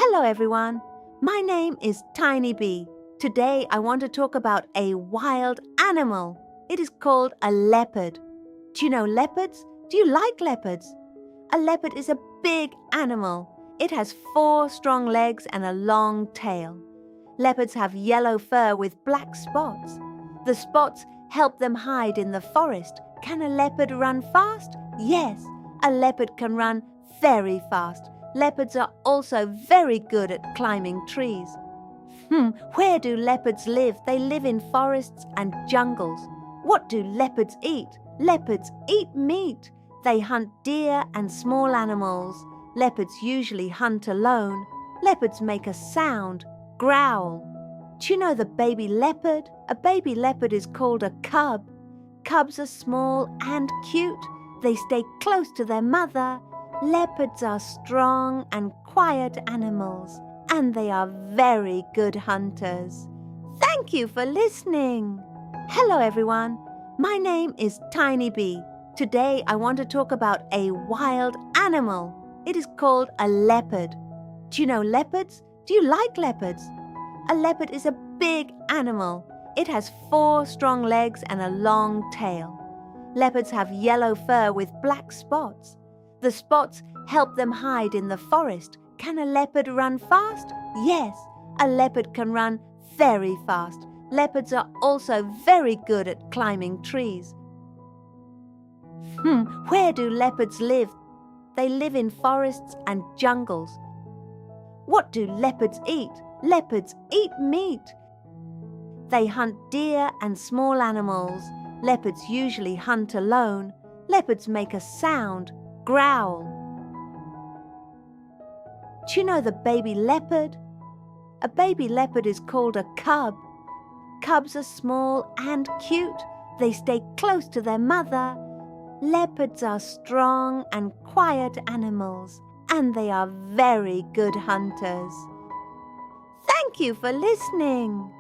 Hello everyone, my name is Tiny Bee. Today I want to talk about a wild animal. It is called a leopard. Do you know leopards? Do you like leopards? A leopard is a big animal. It has 4 strong legs and a long tail. Leopards have yellow fur with black spots. The spots help them hide in the forest. Can a leopard run fast? Yes, a leopard can run very fast. Leopards are also very good at climbing trees. Where do leopards live? They live in forests and jungles. What do leopards eat? Leopards eat meat. They hunt deer and small animals. Leopards usually hunt alone. Leopards make a sound, growl. Do you know the baby leopard? A baby leopard is called a cub. Cubs are small and cute. They stay close to their mother. Leopards are strong and quiet animals, and they are very good hunters. Thank you for listening. Hello everyone, my name is Tiny Bee. Today I want to talk about a wild animal. It is called a leopard. Do you know leopards? Do you like leopards? A leopard is a big animal. It has 4 strong legs and a long tail. Leopards have yellow fur with black spots. The spots help them hide in the forest. Can a leopard run fast? Yes, a leopard can run very fast. Leopards are also very good at climbing trees. Where do leopards live? They live in forests and jungles. What do leopards eat? Leopards eat meat. They hunt deer and small animals. Leopards usually hunt alone. Leopards make a sound, growl. Do you know the baby leopard? A baby leopard is called a cub. Cubs are small and cute. They stay close to their mother. Leopards are strong and quiet animals, and they are very good hunters. Thank you for listening.